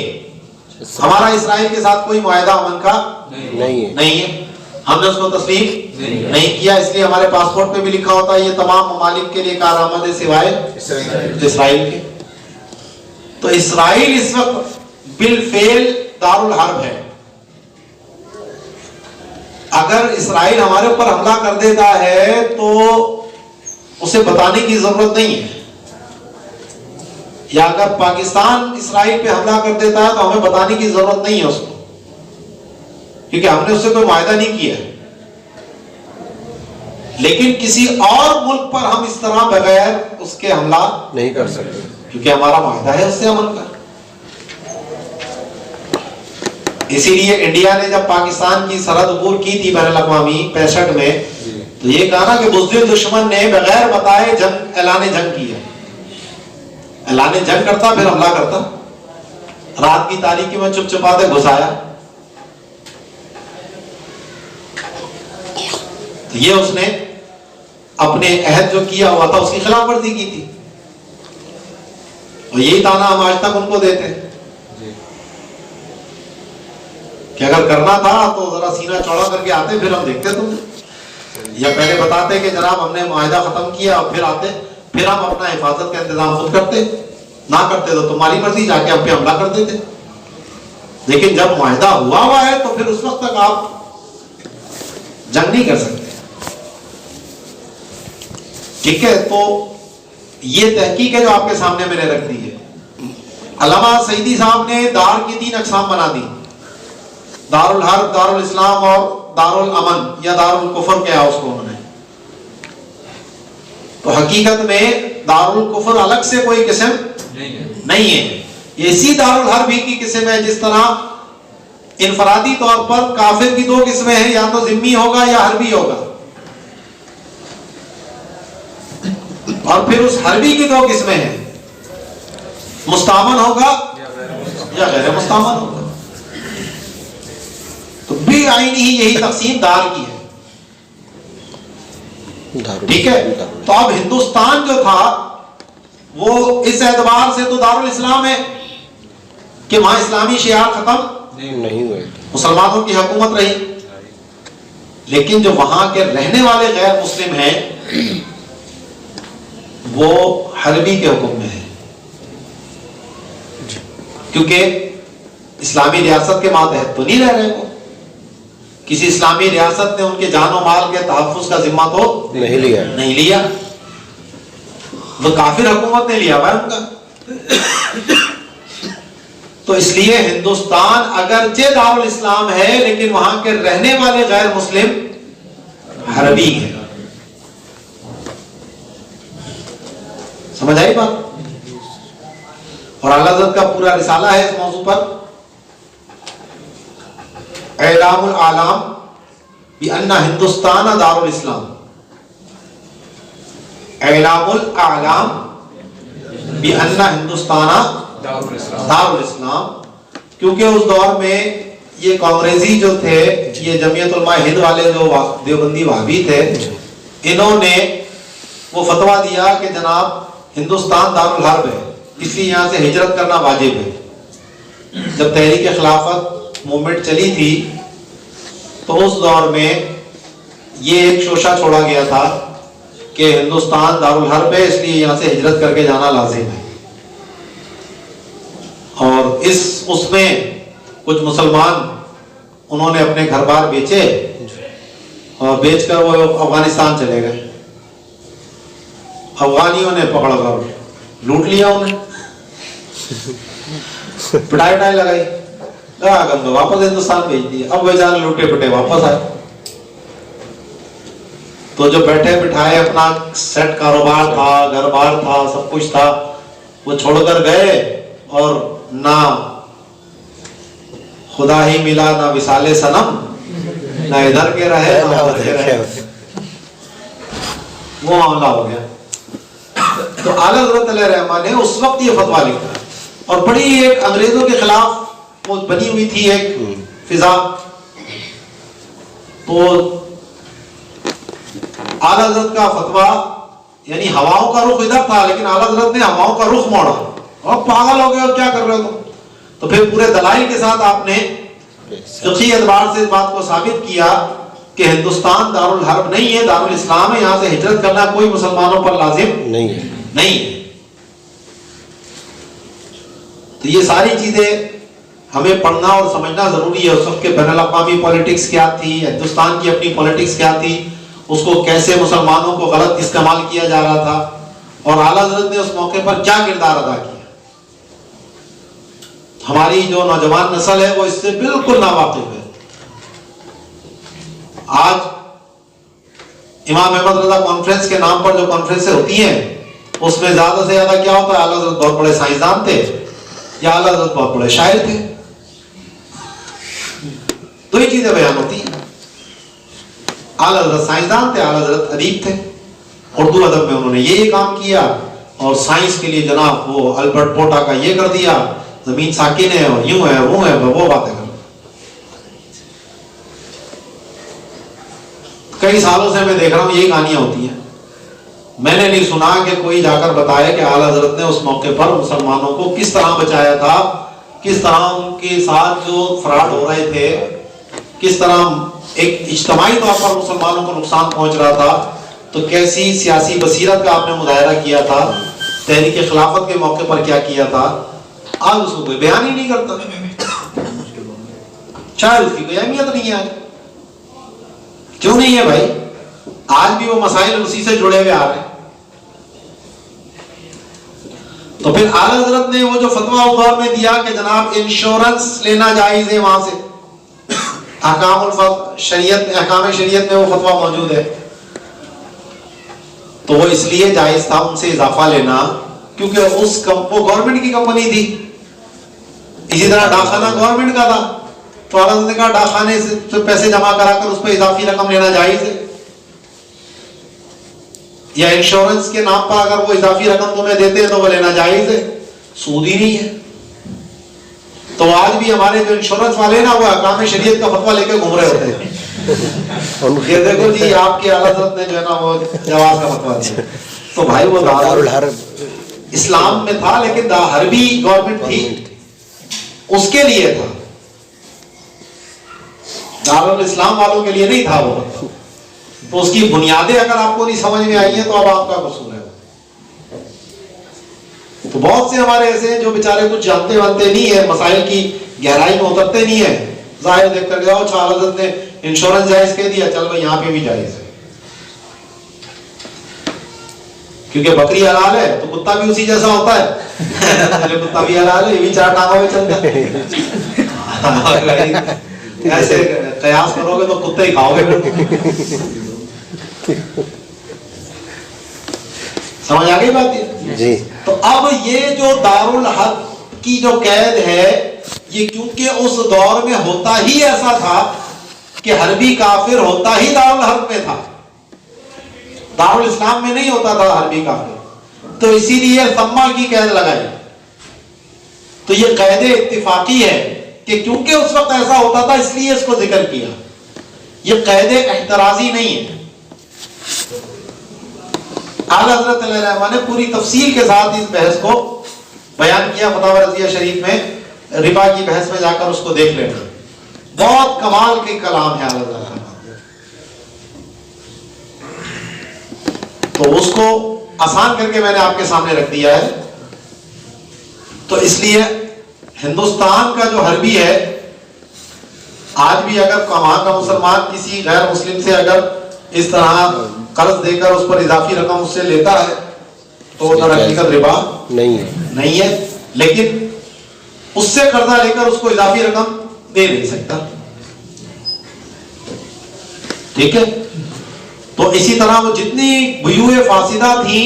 Speaker 1: हमारा इसराइल के साथ कोई मुआहिदा अमन का नहीं है। हमने उसको तस्लीम नहीं किया, इसलिए हमारे पासपोर्ट पे भी लिखा होता है ये तमाम ममालिक के लिए कारआमद है सिवाय इसराइल के। तो इसराइल इस वक्त बिलफेल दारुल हर्ब है। अगर इसराइल हमारे ऊपर हमला कर देता है तो उसे बताने की जरूरत नहीं है, या अगर पाकिस्तान इसराइल पे हमला कर देता है तो हमें बताने की जरूरत नहीं है उसको, क्योंकि हमने उससे कोई मुआहिदा नहीं किया है। लेकिन किसी और मुल्क पर हम इस तरह बगैर उसके हमला
Speaker 2: नहीं कर सकते,
Speaker 1: क्योंकि हमारा मुआहिदा है उससे अमन का। इसीलिए इंडिया ने जब पाकिस्तान की सरहद अबूर की थी बैनुल-अक़वामी 65 में, तो ये कहा ना कि बुज़दिल दुश्मन ने बगैर बताए ऐलान जंग किया। ऐलान जंग करता फिर हमला करता, रात की तारीकी में चुप चुपाते घुसाया। तो ये उसने अपने अहद जो किया हुआ था उसकी खिलाफ वर्जी की थी, और यही ताना हम आज तक उनको देते हैं कि अगर करना था तो जरा सीना चौड़ा करके आते, फिर हम देखते तुम, या पहले बताते कि जनाब हमने मुआहिदा खत्म किया, और फिर आते, फिर हम अपना हिफाजत का इंतजाम खुद करते, ना करते तो तुम्हारी मर्जी, जाके हम पे हमला कर देते। लेकिन जब मुआहिदा हुआ है तो फिर उस वक्त तक आप जंग नहीं कर सकते, ठीक है। तो ये तहकीक है जो आपके सामने मैंने रख दी है। अल्लामा सईदी साहब ने दार की 3 अक़साम बना दी, दारुल हर्ब, दारुल इस्लाम और दारुल अमन या दारुल कुफर क्या उसको उन्होंने। तो हकीकत में दारुल कुफर अलग से कोई किस्म नहीं है, इसी दारुल हर्ब ही की किस्म है। जिस तरह इनफरादी तौर पर काफिर की 2 किस्में हैं, या तो जिम्मी होगा या हर्बी होगा, और फिर उस हर्बी की 2 किस्में हैं, मुस्तामन होगा या गैर मुस्तामन होगा। तो भी आईनी ही यही तकसीम दार की है, ठीक है। तो अब हिंदुस्तान जो था वो इस एतबार से तो दारुल इस्लाम है कि वहां इस्लामी शियार खत्म
Speaker 2: नहीं हुए,
Speaker 1: मुसलमानों की हुकूमत रही, लेकिन जो वहां के रहने वाले गैर मुस्लिम हैं वो हरबी के हुक्म में है, क्योंकि इस्लामी रियासत के मातहत तो नहीं रह रहे वो। किसी इस्लामी रियासत ने उनके जान और माल के तहफ़्फ़ुज़ का जिम्मा तो नहीं लिया, वो काफिर हुकूमत ने लिया हुआ उनका। तो इसलिए हिंदुस्तान अगरचे दारुल इस्लाम है, लेकिन वहां के रहने वाले गैर मुस्लिम हरबी हैं। समझ आई बात? और आला हज़रत का पूरा रिसाला है इस मौजू पर, एलामुल आलाम बि अन्ना हिंदुस्तान दारुल इस्लाम, एलामुल आलाम बि अन्ना हिंदुस्तान दारुल इस्लाम। क्योंकि उस दौर में ये कांग्रेसी जो थे, ये जमीयत उलमा हिंद वाले जो देवबंदी वहाबी थे, इन्होंने वो फतवा दिया कि जनाब हिंदुस्तान दारुल हर्ब है, इसलिए यहाँ से हिजरत करना वाजिब है। जब तहरीक खिलाफत मूवमेंट चली थी तो उस दौर में ये एक शोशा छोड़ा गया था कि हिंदुस्तान दारुल हर्ब है, इसलिए यहाँ से हिजरत करके जाना लाजिम है। और उसमें कुछ मुसलमान उन्होंने अपने घर बार बेचे और बेचकर वो अफगानिस्तान चले गए। अफगानियों ने पकड़कर लूट लिया उन्हें, पिटाई लगाई, वापस हिंदुस्तान भेज दिए। अब बेचारे लूटे पिटे वापस आए। तो जो बैठे बिठाए अपना सेट कारोबार था, घर बार था, सब कुछ था, वो छोड़कर गए और ना खुदा ही मिला, ना विसाले सनम, ना इधर के रहे ना उधर के रहे। वो मामला हो गया। तो आला हज़रत अलैहिर्रहमा ने उस वक्त ये फतवा लिखा और बड़ी एक अंग्रेजों के खिलाफ वो बनी हुई थी एक फिजा। तो आला हज़रत का फतवा यानी हवाओं का रुख इधर था, लेकिन आला हज़रत ने हवाओं का रुख मोड़ा और पागल हो गए और क्या कर रहे हो तुम। तो फिर पूरे दलाइल के साथ आपने फ़िक़ही एतबार से इस बात को साबित किया कि हिंदुस्तान दारुल हर्ब नहीं है, दारुल इस्लाम है। यहाँ से हिजरत करना कोई मुसलमानों पर लाजिम नहीं है। तो ये सारी चीजें हमें पढ़ना और समझना जरूरी है। उस वक्त के बैनुल अक़वामी पॉलिटिक्स क्या थी, हिंदुस्तान की अपनी पॉलिटिक्स क्या थी, उसको कैसे मुसलमानों को गलत इस्तेमाल किया जा रहा था और आला हज़रत ने उस मौके पर क्या किरदार अदा किया। हमारी जो नौजवान नस्ल है वो इससे बिल्कुल नावाकिफ है। आज इमाम अहमद रज़ा कॉन्फ्रेंस के नाम पर जो कॉन्फ्रेंसें होती हैं उसमें ज्यादा से ज्यादा क्या होता है, आला हज़रत बहुत बड़े साइंसदान थे या आला हज़रत बहुत बड़े शायर थे, दो ही चीजें बयान होती हैं। आला हज़रत साइंसदान थे, आला हज़रत अदीब थे, उर्दू अदब में उन्होंने ये काम किया और साइंस के लिए जनाब वो अल्बर्ट पोटा का ये कर दिया, जमीन साकिन है और यूं है वो है, वो बातें कर। कई सालों से मैं देख रहा हूं ये कहानियां होती हैं। मैंने नहीं सुना कि कोई जाकर बताए कि आला हज़रत ने उस मौके पर मुसलमानों को किस तरह बचाया था, किस तरह उनके साथ जो फ्रॉड हो रहे थे, किस तरह एक इज्तिमाई तौर पर मुसलमानों को नुकसान पहुंच रहा था, तो कैसी सियासी बसीरत का आपने मुजाहरा किया था, तहरीक खिलाफत के मौके पर क्या किया था। आज उसको कोई बयान ही नहीं करता, शायद उसकी कोई अहमियत नहीं है। क्यों नहीं है भाई? आज भी वो मसाइल उसी से जुड़े हुए आ रहे हैं। तो फिर आला हज़रत ने वो जो फतवा उस दौर में दिया कि जनाब इंश्योरेंस लेना जायज है, वहां से अहकाम शरीयत में वो फतवा मौजूद है। तो वो इसलिए जायज था उनसे इजाफा लेना क्योंकि वो गवर्नमेंट की कंपनी थी। इसी तरह डाकखाना गवर्नमेंट का था, तो आला हज़रत ने कहा डाकखाने से पैसे जमा कराकर उस पर इजाफी रकम लेना जायज है, या इंश्योरेंस के नाम पर अगर वो इजाफी रकम तुम्हें देते हैं तो वो लेना जायज है, सूद ही नहीं है। तो आज भी हमारे जो इंश्योरेंस वाले ना वो अहकाम शरीयत का फतवा लेके घूम रहे होते हैं। ये देखो जी आपके आला हज़रत ने जो है ना वो जवाब का फतवा दिया। तो भाई वो दारुल हर्ब इस्लाम में था, लेकिन हर्बी गवर्नमेंट थी, उसके लिए था, दारुल इस्लाम वालों के लिए नहीं था वो। तो उसकी बुनियादें अगर आपको नहीं समझ में आई है तो अब आपका कसूर है। तो बहुत से हमारे ऐसे हैं जो बेचारे कुछ जानते वानते नहीं है, मसाइल की गहराई में उतरते नहीं है, जाहिर देख कर गया आला हज़रत ने इंश्योरेंस जायज कह दिया, चल भाई यहाँ पे भी जायज है। क्योंकि बकरी हलाल है तो कुत्ता भी उसी जैसा होता है। कुत्ता भी हलाल है, ये भी चार टांगों में चलता है। ऐसे कयास करोगे तो कुत्ते ही खाओगे। समझ आ गई बात?
Speaker 2: जी
Speaker 1: तो अब ये जो दारुल हर्ब की जो कैद है, ये क्योंकि उस दौर में होता ही ऐसा था कि हरबी काफिर होता ही दारुल हर्ब में था, दारुल इस्लाम में नहीं होता था हरबी काफिर, तो इसीलिए सम्मा की कैद लगाई। तो ये कैद इत्तिफाकी है कि क्योंकि उस वक्त ऐसा होता था इसलिए इसको जिक्र किया, ये कैद एहतराजी नहीं है। आला हज़रत अलैहिस्सलाम ने पूरी तफसील के साथ इस बहस को बयान किया फतवा रज़िया शरीफ में, रिबा की बहस में जाकर उसको देख लेना, बहुत कमाल के कलाम है आला हज़रत। तो उसको आसान करके मैंने आपके सामने रख दिया है। तो इसलिए हिंदुस्तान का जो हरबी है, आज भी अगर वहां का मुसलमान किसी गैर मुस्लिम से अगर इस तरह कर्ज देकर उस पर इजाफी रकम उससे लेता है तो दर हकीकत रिबा नहीं है, लेकिन उससे कर्जा लेकर उसको इजाफी रकम दे नहीं सकता। ठीक है, तो इसी तरह वो जितनी बुयूए फासिदा थी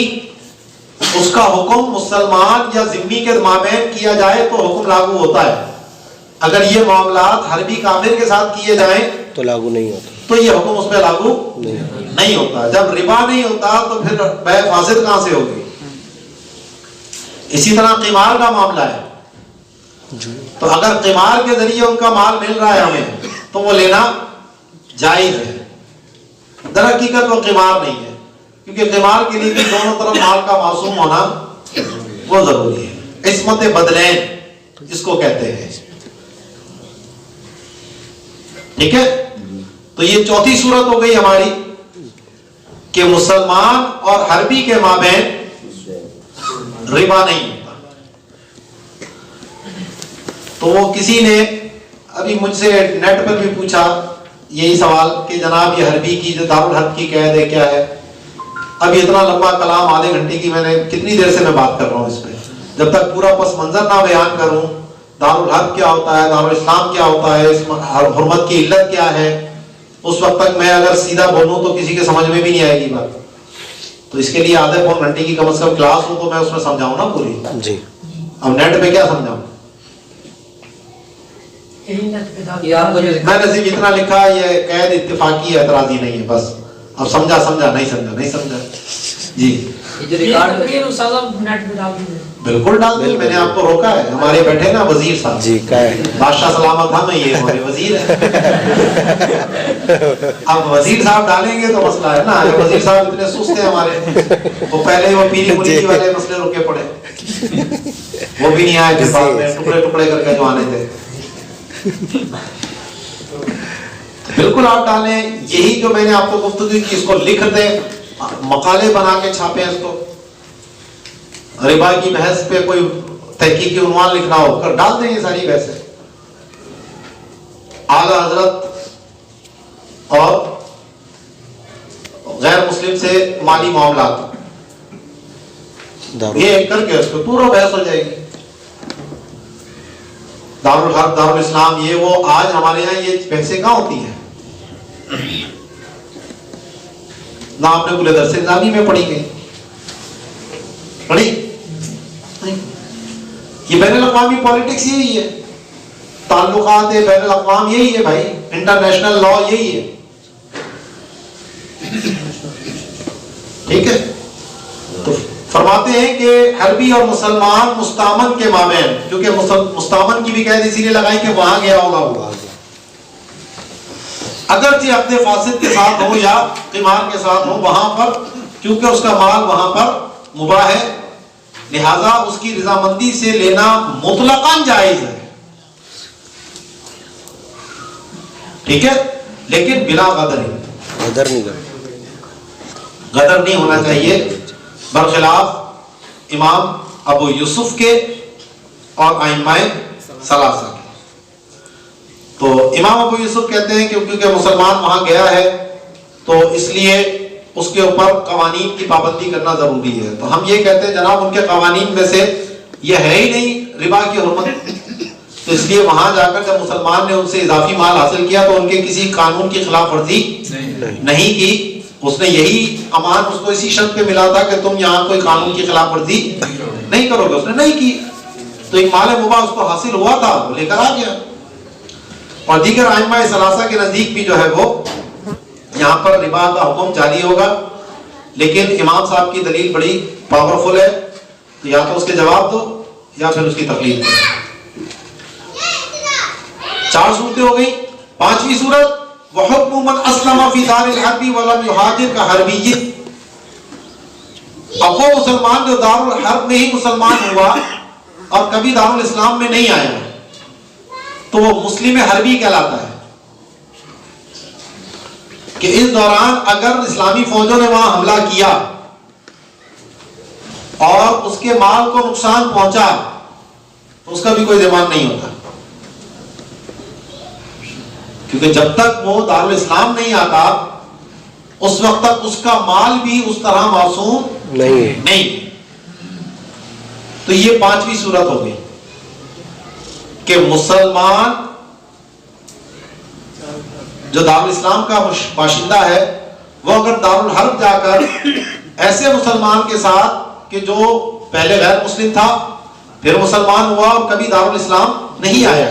Speaker 1: उसका हुक्म मुसलमान या जिम्मी के मामले किया जाए तो हुक्म लागू होता है। अगर ये मामलात हरबी काफिर के साथ किए जाएं
Speaker 2: तो लागू नहीं होता,
Speaker 1: तो ये हुक्म उसमें लागू नहीं होता। जब रिबा नहीं होता तो फिर बै फासिद कहां से होगी। इसी तरह कीमार का मामला है, तो अगर कीमार के जरिए उनका माल मिल रहा है हमें तो वो लेना जायज है। दर हकीकत वो कीमार नहीं है, क्योंकि कीमार के लिए भी दोनों तरफ माल का मासूम होना वो जरूरी है। इस्मत बदलैन जिसको कहते हैं। ठीक है, तो ये चौथी सूरत हो गई हमारी कि मुसलमान और हरबी के माबैन रिबा नहीं होता। तो वो किसी ने अभी मुझसे नेट पर भी पूछा यही सवाल कि जनाब ये हरबी की जो दारुल हर्ब की कैद है क्या है। अभी इतना लंबा कलाम आधे घंटे की मैंने कितनी देर से मैं बात कर रहा हूँ इस पे, जब तक पूरा पस मंजर ना बयान करूं, दारुल हर्ब क्या होता है, दारुल इस्लाम क्या होता है, इस हुर्मत की इल्लत क्या है, उस वक्त तक मैं अगर सीधा बोलूं तो किसी के समझ में भी नहीं आएगी बात। तो इसके लिए आधे पौन घंटे की कम से कम क्लास हो तो मैं उसमें समझाऊं ना पूरी जी। अब नेट पे क्या समझाऊं, मैंने सिर्फ इतना लिखा ये कैद इत्तिफाकी एतराजी नहीं है बस। अब समझा नहीं समझा जी। बिल्कुल डाल दी, मैंने आपको रोका है। हमारे बैठे ना वजीर साहब जी, बादशाह सलामत हम ये हमारे वजीर है। अब वजीर साहब डालेंगे तो मसला है ना। वजीर साहब इतने सुस्त हैं हमारे, वो पहले वो पीली मुर्गी वाले मसले रुके पड़े, वो भी नहीं आए, बाद में टुकड़े टुकड़े करके जो आने थे। बिल्कुल आप डालें, यही जो मैंने आपको गुफ्तगू की इसको लिख दे, मकाले बना के छापे इसको। रिबा की बहस पे कोई तहकीकी उन्वान लिखना हो कर डाल देंगे सारी बहसें। आला हजरत और गैर मुस्लिम से माली मामलात ये करके उस पर पूरा बहस हो जाएगी। दारुल हर्ब, दारुल इस्लाम, ये वो आज हमारे यहाँ ये बहसें कहाँ होती हैं ना। आपने कुल दरस निज़ामी में पढ़ी गई, पढ़ी ये बैनुल अक़वामी पॉलिटिक्स यही है, ताल्लुकात बैनुल अक़वाम यही है भाई, इंटरनेशनल लॉ यही है। ठीक है, तो फरमाते हैं कि हरबी और मुसलमान मुस्तामन के माबैन, क्योंकि मुस्तामन की भी कैद इसीलिए लगाई कि वहां गया होगा, अगरचे अपने फासिद के साथ हो या क़िमार के साथ हो, वहां पर क्योंकि उसका माल वहां पर मुबाह है, लिहाजा उसकी रजामंदी से लेना मुतलकन जायज है। ठीक है, लेकिन बिला गदर नहीं होना चाहिए, बरखिलाफ इमाम अबू यूसुफ के और आइम्माए सलासा के। तो इमाम अबू यूसुफ कहते हैं कि क्योंकि मुसलमान वहां गया है तो इसलिए उसके ऊपर कवानीन की पाबंदी करना जरूरी है। तो हम ये कहते हैं जनाब उनके कवानीन में से ये है ही नहीं रिबा की हुर्मत, तो इसलिए वहां जाकर जब मुसलमान ने उनसे इजाफी माल हासिल किया तो उनके किसी कानून की खिलाफ वर्जी नहीं की, उसने यही अमान उसको इसी शर्त पे मिला था कि तुम यहाँ कोई कानून की खिलाफ वर्जी नहीं करोगे, उसने नहीं की, तो एक माल मुबा उसको हासिल हुआ था, वो लेकर आ गया। और दीगर आइम्मा सलासा के नजदीक भी जो है वो यहाँ पर रिबा का हुक्म जारी होगा, लेकिन इमाम साहब की दलील बड़ी पावरफुल है, तो या तो उसके जवाब दो या फिर उसकी तकलीफ करो। 4 सूरतें हो गई। 5वीं सूरत वहुक्मु मन अस्लमा फी दारिल हर्बी वलम युहाजिर का हर्बी। अब वो मुसलमान जो दारुल हर्ब में ही मुसलमान हुआ और कभी दारुल इस्लाम में नहीं आया, तो वो मुस्लिम हर्बी कहलाता है कि इस दौरान अगर इस्लामी फौजों ने वहां हमला किया और उसके माल को नुकसान पहुंचा तो उसका भी कोई ज़िम्मा नहीं होता, क्योंकि जब तक वो दारुल इस्लाम नहीं आता उस वक्त तक उसका माल भी उस तरह मासूम नहीं। तो ये 5वीं सूरत हो गई कि मुसलमान जो दारुल इस्लाम का बाशिंदा है वो अगर दारुल हर्ब जाकर ऐसे मुसलमान के साथ कि जो पहले गैर मुस्लिम था फिर मुसलमान हुआ और कभी दारुल इस्लाम नहीं आया,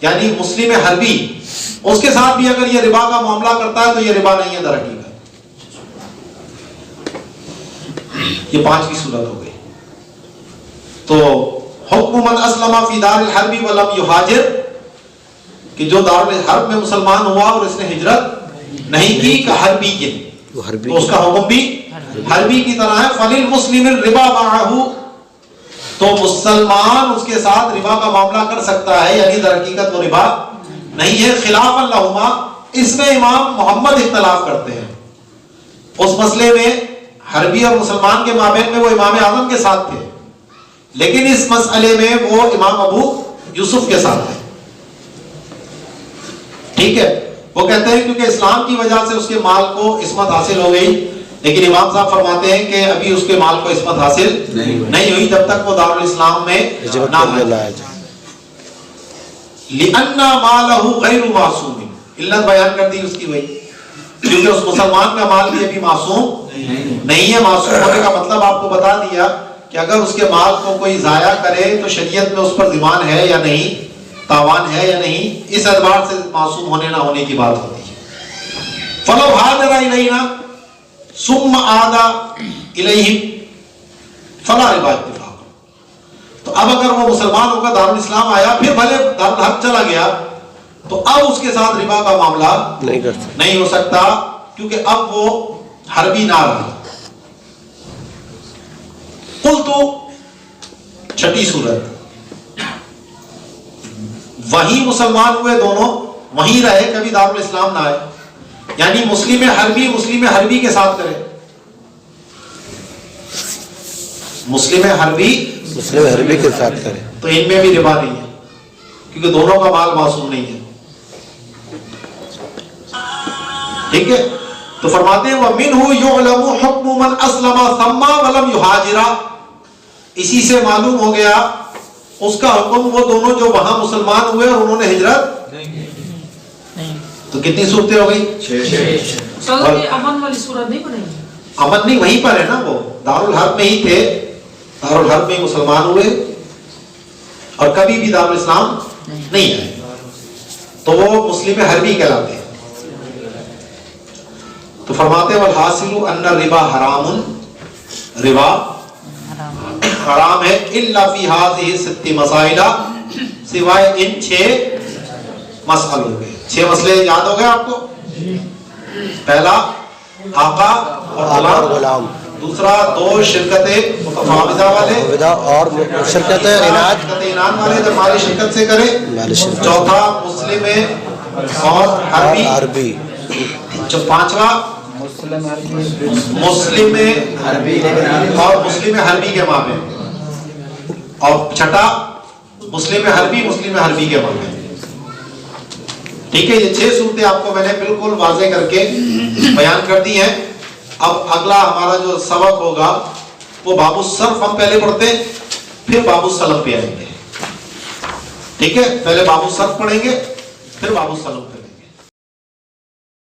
Speaker 1: यानी मुस्लिम हर्बी, उसके साथ भी अगर ये रिबा का मामला करता है तो ये रिबा नहीं है दर हकीकत। ये 5वीं सूरत हो गई। तो हुक्म मन अस्लमा फी दारिल हर्बी वलम युहाजिर, कि जो दारुल हर्ब में मुसलमान हुआ और इसने हिजरत नहीं की का हर्बी के, तो उसका हुक्म भी हर्बी की तरह है। फलिल मुस्लिम रिबा माहू, तो मुसलमान उसके साथ रिबा का मामला कर सकता है, यानी दर हकीकत वो रिबा नहीं है। खिलाफन लहुमा, इसमें इमाम मोहम्मद इख्तलाफ करते हैं। उस मसले में हर्बी और मुसलमान के माबैन में वो इमाम आजम के साथ थे, लेकिन इस मसले में वो इमाम अबू यूसुफ के साथ है। ठीक है, वो कहते हैं क्योंकि इस्लाम की वजह से उसके माल को इस्मत हासिल हो गई, लेकिन इमाम साहब फरमाते हैं कि अभी उसके माल को इस्मत हासिल नहीं हुई जब तक वो दारुल इस्लाम में ना आए। लिअन्ना मालहु गैरु मासूम, इल्लत बयान कर दी उसकी वही, क्योंकि उस मुसलमान का माल भी अभी मासूम नहीं है। मासूम होने का मतलब आपको बता दिया कि अगर उसके माल को कोई जाया करे तो शरीयत में उस पर ज़िमान है या नहीं, तावान है या नहीं, इस एतबार से मासूम होने ना होने की बात होती है। फलो हादरा इलैना सुम्मा आदा इलैहि फला रिबा इत्तिफाक। तो अब अगर वो मुसलमान होकर दारुल इस्लाम आया, फिर भले दारुल हर्ब चला गया, तो अब उसके साथ रिबा का मामला नहीं हो सकता, क्योंकि अब वो हर्बी ना रहा। कुल तो 6ठी सूरत, वही मुसलमान हुए दोनों, वहीं रहे, कभी दारुल इस्लाम ना आए, यानी मुस्लिम हर्बी के साथ करे। मुस्लिम हर्बी
Speaker 2: के साथ करे
Speaker 1: तो इनमें भी रिबा नहीं है, क्योंकि दोनों का माल मासूम नहीं है। ठीक है, तो फरमाते हैं वमिनहु युअलमु हुक्मु मन अस्लमा सम्मा वलम युहाजिरा, इसी से मालूम हो गया उसका हुक्म वो दोनों जो वहां मुसलमान हुए और उन्होंने हिजरत नहीं। तो कितनी सूरतें हो गई?
Speaker 3: 6। अमन वाली सूरत नहीं बनेगी?
Speaker 1: अमन नहीं, वहीं पर है ना, वो दारुल हर्ब में ही थे, दारुल हर्ब में मुसलमान हुए और कभी भी दारुल इस्लाम नहीं आए, तो वो मुस्लिम हर्बी कहलाते हैं। तो फरमाते वल हासिलु अन्ना रिबा हरामुन, रिबा हराम है, इल्ला फी हाज़िहि सित्ति मसाइला, सिवाय इन 6 मसलों के। 6 मसले याद हो गए आपको? पहला आका और गुलाम, दूसरा 2 शिरकतें मुतफाविदा वाले
Speaker 2: और शिरकत
Speaker 1: इनान वाले जब माली शिरकत से करे, चौथा मुस्लिम और हर्बी, जो 5वां मुस्लिम और मुस्लिम हर्बी के मामले, और 6ठा मुस्लिम हर्बी के मामले। ठीक है, ये 6 सूरतें आपको मैंने बिल्कुल वाज़ेह करके बयान कर दी हैं। अब अगला हमारा जो सबक होगा वो बाबू सर्फ हम पहले पढ़ते हैं, फिर बाबू सलम पे आएंगे। ठीक है, पहले बाबू सर्फ पढ़ेंगे, फिर बाबू सलम पे।